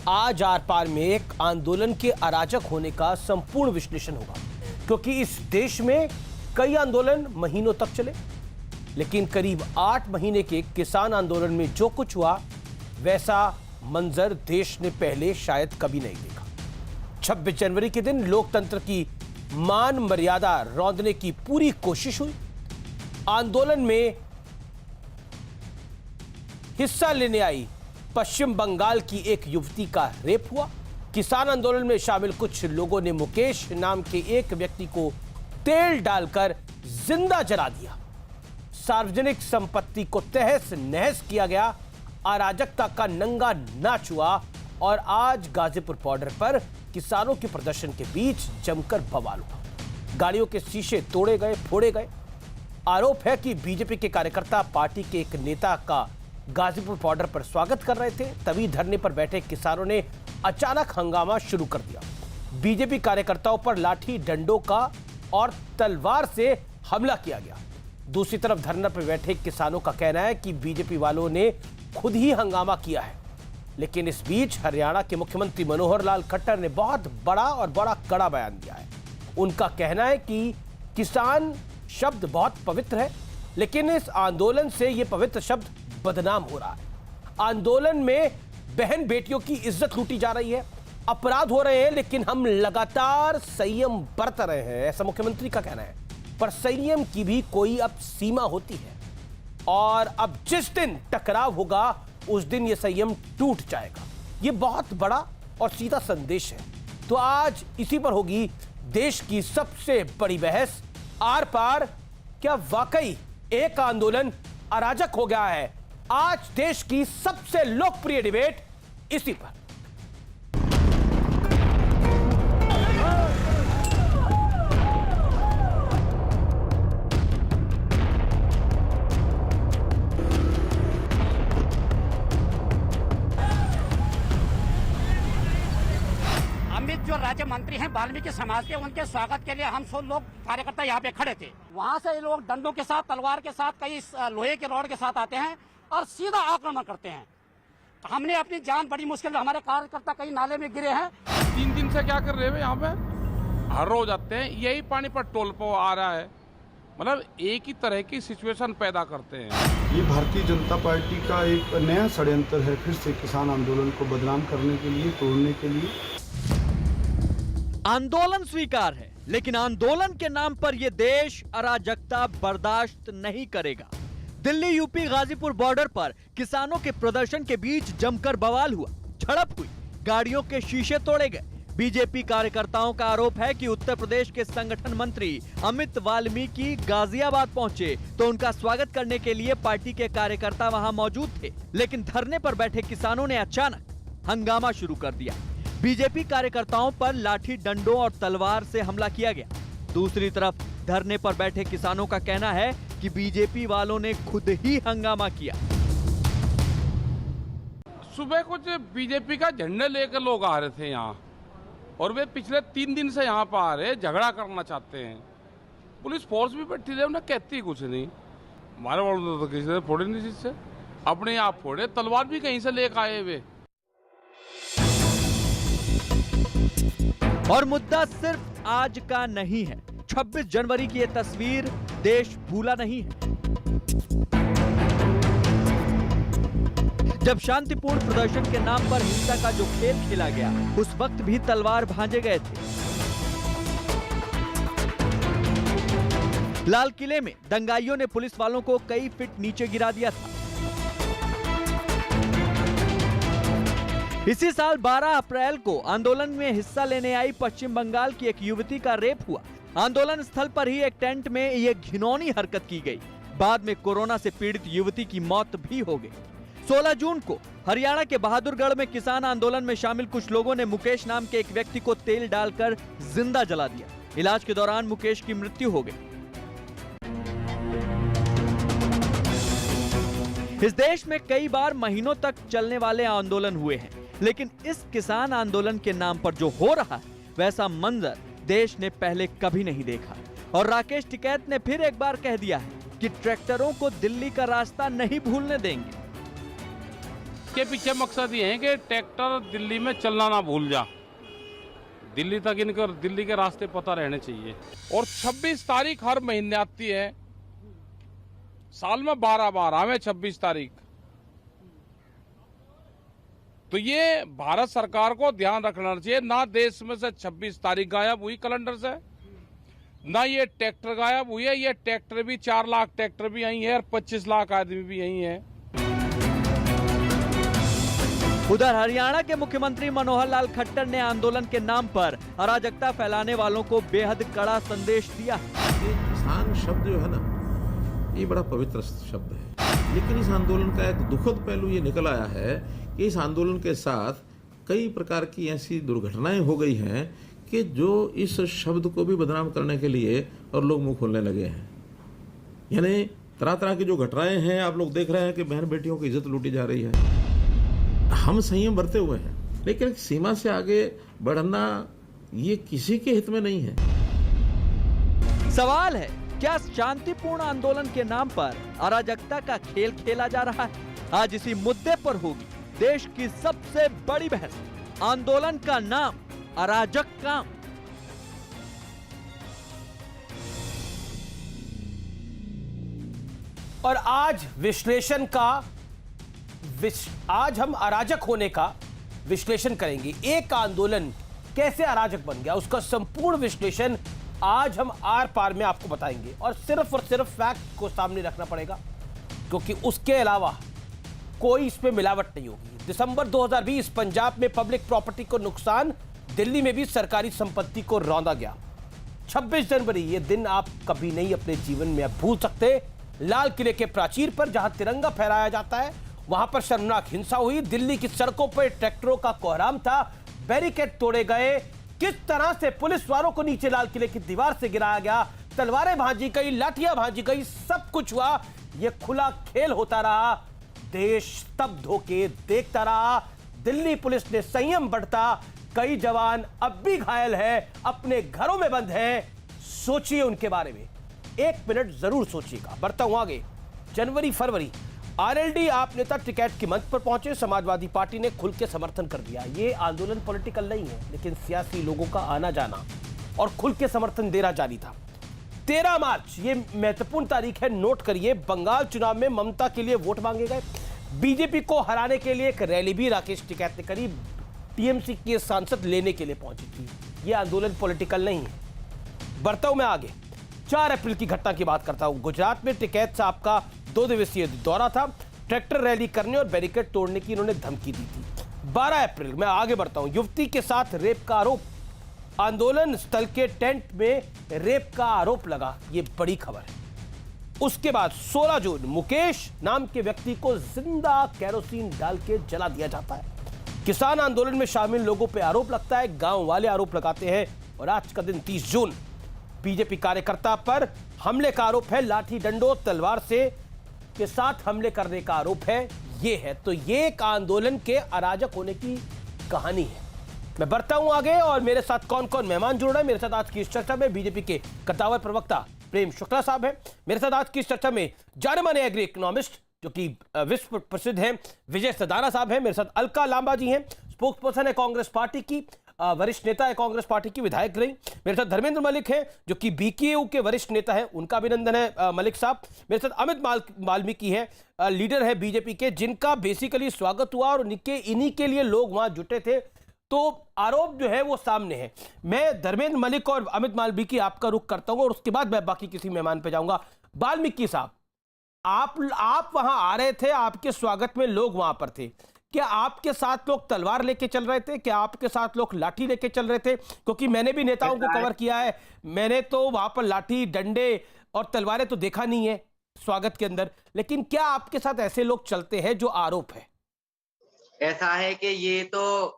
आज आर पार में एक आंदोलन के अराजक होने का संपूर्ण विश्लेषण होगा, क्योंकि इस देश में कई आंदोलन महीनों तक चले, लेकिन करीब 8 महीने के किसान आंदोलन में जो कुछ हुआ वैसा मंजर देश ने पहले शायद कभी नहीं देखा। 26 जनवरी के दिन लोकतंत्र की मान मर्यादा रौंदने की पूरी कोशिश हुई। आंदोलन में हिस्सा लेने आई पश्चिम बंगाल की एक युवती का रेप हुआ। किसान आंदोलन में शामिल कुछ लोगों ने मुकेश नाम के एक व्यक्ति को तेल डालकर जिंदा जला दिया। सार्वजनिक संपत्ति को तहस नहस किया गया। अराजकता का नंगा नाच हुआ और आज गाजीपुर बॉर्डर पर किसानों के प्रदर्शन के बीच जमकर बवाल हुआ। गाड़ियों के शीशे तोड़े गए, फोड़े गए। आरोप है कि बीजेपी के कार्यकर्ता पार्टी के एक नेता का गाजीपुर बॉर्डर पर स्वागत कर रहे थे, तभी धरने पर बैठे किसानों ने अचानक हंगामा शुरू कर दिया। बीजेपी कार्यकर्ताओं पर लाठी डंडों का और तलवार से हमला किया गया। दूसरी तरफ धरने पर बैठे किसानों का कहना है कि बीजेपी वालों ने खुद ही हंगामा किया है। लेकिन इस बीच हरियाणा के मुख्यमंत्री मनोहर लाल खट्टर ने बहुत बड़ा कड़ा बयान दिया है। उनका कहना है कि किसान शब्द बहुत पवित्र है, लेकिन इस आंदोलन से यह पवित्र शब्द बदनाम हो रहा है। आंदोलन में बहन बेटियों की इज्जत लूटी जा रही है, अपराध हो रहे हैं, लेकिन हम लगातार संयम बरत रहे हैं, ऐसा मुख्यमंत्री का कहना है। पर संयम की भी कोई अब सीमा होती है और अब जिस दिन टकराव होगा उस दिन यह संयम टूट जाएगा। यह बहुत बड़ा और सीधा संदेश है। तो आज इसी पर होगी देश की सबसे बड़ी बहस। आर पार, क्या वाकई एक आंदोलन अराजक हो गया है? आज देश की सबसे लोकप्रिय डिबेट इसी पर। अमित जो राज्य मंत्री हैं वाल्मीकि समाज के, उनके स्वागत के लिए हम सब लोग कार्यकर्ता यहाँ पे खड़े थे। वहाँ से ये लोग डंडों के साथ, तलवार के साथ, कई लोहे के रॉड के साथ आते हैं और सीधा आक्रमण करते हैं। हमने अपनी जान बड़ी मुश्किल, हमारे कार्यकर्ता कई नाले में गिरे हैं। 3 दिन से क्या कर रहे हैं यहाँ पे? हर रोज आते हैं, यही पानीपत टोल पर आ रहा है। मतलब एक ही तरह की सिचुएशन पैदा करते हैं। ये भारतीय जनता पार्टी का एक नया षड्यंत्र है, फिर से किसान आंदोलन को बदनाम करने के लिए, तोड़ने के लिए। आंदोलन स्वीकार है, लेकिन आंदोलन के नाम पर यह देश अराजकता बर्दाश्त नहीं करेगा। दिल्ली यूपी गाजीपुर बॉर्डर पर किसानों के प्रदर्शन के बीच जमकर बवाल हुआ, झड़प हुई, गाड़ियों के शीशे तोड़े गए। बीजेपी कार्यकर्ताओं का आरोप है कि उत्तर प्रदेश के संगठन मंत्री अमित वाल्मीकि गाजियाबाद पहुंचे तो उनका स्वागत करने के लिए पार्टी के कार्यकर्ता वहां मौजूद थे, लेकिन धरने पर बैठे किसानों ने अचानक हंगामा शुरू कर दिया। बीजेपी कार्यकर्ताओं पर लाठी डंडों और तलवार से हमला किया गया। दूसरी तरफ धरने पर बैठे किसानों का कहना है कि बीजेपी वालों ने खुद ही हंगामा किया। सुबह कुछ बीजेपी का झंडा लेकर लोग आ रहे थे यहाँ, और वे पिछले 3 दिन से यहाँ पर आ रहे, झगड़ा करना चाहते हैं। पुलिस फोर्स भी बैठी है, उन्हें कहती कुछ नहीं। हमारे वालों तो किसी ने फोड़े नहीं, जिससे अपने आप फोड़े। तलवार भी कहीं से लेकर आए वे। और मुद्दा सिर्फ आज का नहीं है। 26 जनवरी की यह तस्वीर देश भूला नहीं है, जब शांतिपूर्ण प्रदर्शन के नाम पर हिंसा का जो खेल खेला गया, उस वक्त भी तलवार भांजे गए थे। लाल किले में दंगाइयों ने पुलिस वालों को कई फीट नीचे गिरा दिया था। इसी साल 12 अप्रैल को आंदोलन में हिस्सा लेने आई पश्चिम बंगाल की एक युवती का रेप हुआ। आंदोलन स्थल पर ही एक टेंट में यह घिनौनी हरकत की गई। बाद में कोरोना से पीड़ित युवती की मौत भी हो गई। 16 जून को हरियाणा के बहादुरगढ़ में किसान आंदोलन में शामिल कुछ लोगों ने मुकेश नाम के एक व्यक्ति को तेल डालकर जिंदा जला दिया। इलाज के दौरान मुकेश की मृत्यु हो गई। इस देश में कई बार महीनों तक चलने वाले आंदोलन हुए हैं, लेकिन इस किसान आंदोलन के नाम पर जो हो रहा है वैसा मंजर देश ने पहले कभी नहीं देखा। और राकेश टिकैत ने फिर एक बार कह दिया है कि ट्रैक्टरों को दिल्ली का रास्ता नहीं भूलने देंगे। इसके पीछे मकसद ये है कि ट्रैक्टर दिल्ली में चलना ना भूल जा, दिल्ली तक इनको दिल्ली के रास्ते पता रहने चाहिए। और 26 तारीख हर महीने आती है, साल में 12 बार हमें 26 तारीख। तो ये भारत सरकार को ध्यान रखना चाहिए, ना देश में से 26 तारीख गायब हुई कैलेंडर से, ना ये ट्रैक्टर गायब हुई है। ये ट्रैक्टर भी 4 लाख ट्रैक्टर भी यही है और 25 लाख आदमी भी यही है। उधर हरियाणा के मुख्यमंत्री मनोहर लाल खट्टर ने आंदोलन के नाम पर अराजकता फैलाने वालों को बेहद कड़ा संदेश दिया है। ये किसान शब्द जो है ना, ये बड़ा पवित्र शब्द है, लेकिन इस आंदोलन का एक दुखद पहलू ये निकल आया है कि इस आंदोलन के साथ कई प्रकार की ऐसी दुर्घटनाएं हो गई हैं कि जो इस शब्द को भी बदनाम करने के लिए और लोग मुंह खोलने लगे हैं। यानी तरह तरह की जो घटनाएं हैं, आप लोग देख रहे हैं कि बहन बेटियों की इज्जत लूटी जा रही है। हम संयम बरते हुए हैं, लेकिन सीमा से आगे बढ़ना ये किसी के हित में नहीं है। सवाल है, क्या शांतिपूर्ण आंदोलन के नाम पर अराजकता का खेल खेला जा रहा है? आज इसी मुद्दे पर होगी देश की सबसे बड़ी बहस। आंदोलन का नाम अराजक काम। और आज विश्लेषण का आज हम अराजक होने का विश्लेषण करेंगे। एक आंदोलन कैसे अराजक बन गया, उसका संपूर्ण विश्लेषण आज हम आर पार में आपको बताएंगे। और सिर्फ फैक्ट को सामने रखना पड़ेगा, क्योंकि उसके अलावा कोई इसमें मिलावट नहीं होगी। दिसंबर 2020 पंजाब में पब्लिक प्रॉपर्टी को नुकसान, दिल्ली में भी सरकारी संपत्ति को रौंदा गया। 26 जनवरी, ये दिन आप कभी नहीं अपने जीवन में भूल सकते। लाल किले के प्राचीर पर जहां तिरंगा फहराया जाता है, वहां पर शर्मनाक हिंसा हुई। दिल्ली की सड़कों पर ट्रैक्टरों का कोहराम था, बैरिकेड तोड़े गए। किस तरह से पुलिस वालों को नीचे लाल किले की दीवार से गिराया गया, तलवारें भांजी गई, लाठियां भांजी गई, सब कुछ हुआ। यह खुला खेल होता रहा, देश स्तब्ध होके देखता रहा। दिल्ली पुलिस ने संयम बरता, कई जवान अब भी घायल है, अपने घरों में बंद हैं। सोचिए उनके बारे में, 1 मिनट जरूर सोचिएगा। बढ़ता हूं आगे। जनवरी फरवरी, आरएलडी आप नेता टिकैत की मंच पर पहुंचे, समाजवादी पार्टी ने खुल के समर्थन कर दिया। ये आंदोलन पॉलिटिकल नहीं है, लेकिन सियासी लोगों का आना जाना और खुल के समर्थन देना जारी था। 13 मार्च, ये महत्वपूर्ण तारीख है, नोट करिए। बंगाल चुनाव में ममता के लिए वोट मांगे गए। बीजेपी को हराने के लिए एक रैली भी राकेश टिकैत ने करी, टीएमसी के सांसद लेने के लिए पहुंची थी। यह आंदोलन पॉलिटिकल नहीं है। बढ़ता हूं मैं आगे। 4 अप्रैल की घटना की बात करता हूं। गुजरात में टिकैत साहब का 2 दिवसीय दौरा था। ट्रैक्टर रैली करने और बैरिकेड तोड़ने की इन्होंने धमकी दी थी। 12 अप्रैल, मैं आगे बढ़ता हूं। युवती के साथ रेप का आरोप, आंदोलन स्थल के टेंट में रेप का आरोप लगा। यह बड़ी खबर है। उसके बाद 16 जून, मुकेश नाम के व्यक्ति को जिंदा केरोसिन डाल के जला दिया जाता है। किसान आंदोलन में शामिल लोगों पर आरोप लगता है, गांव वाले आरोप लगाते हैं। और आज का दिन 30 जून, बीजेपी कार्यकर्ता पर हमले का आरोप है। लाठी डंडों तलवार से के साथ हमले करने का आरोप है। ये है तो ये एक आंदोलन के अराजक होने की कहानी है। मैं बढ़ता हूं आगे और मेरे साथ कौन कौन मेहमान जुड़ रहे हैं मेरे साथ आज की इस चर्चा में। बीजेपी के कद्दावर प्रवक्ता प्रेम शुक्ला साहब हैं मेरे साथ आज की इस चर्चा में। जाने माने एग्री इकोनॉमिस्ट जो कि विश्व प्रसिद्ध हैं, विजय सदाना साहब हैं मेरे साथ। अलका लांबा जी हैं, स्पोक्स पर्सन है कांग्रेस पार्टी की, वरिष्ठ नेता है कांग्रेस पार्टी की, विधायक रही। मेरे साथ धर्मेंद्र मलिक हैं जो कि बीकेयू के वरिष्ठ नेता हैं, उनका अभिनंदन है मलिक साहब। मेरे साथ अमित वाल्मीकि है, लीडर है बीजेपी के, जिनका बेसिकली स्वागत हुआ और इन्हीं के लिए लोग वहां जुटे थे। तो आरोप जो है वो सामने है। मैं धर्मेंद्र मलिक और अमित वाल्मीकि आपका रुख करता हूं और उसके बाद मैं बाकी किसी मेहमान पे जाऊंगा। वाल्मीकि साहब, आप वहां आ रहे थे, आपके स्वागत में लोग वहां पर थे। क्या आपके साथ लोग तलवार लेके चल रहे थे? क्या आपके साथ लोग लाठी लेके चल रहे थे? क्योंकि मैंने भी नेताओं को कवर किया है, मैंने तो वहां पर लाठी डंडे और तलवारें तो देखा नहीं है स्वागत के अंदर। लेकिन क्या आपके साथ ऐसे लोग चलते हैं जो आरोप है? ऐसा है कि ये तो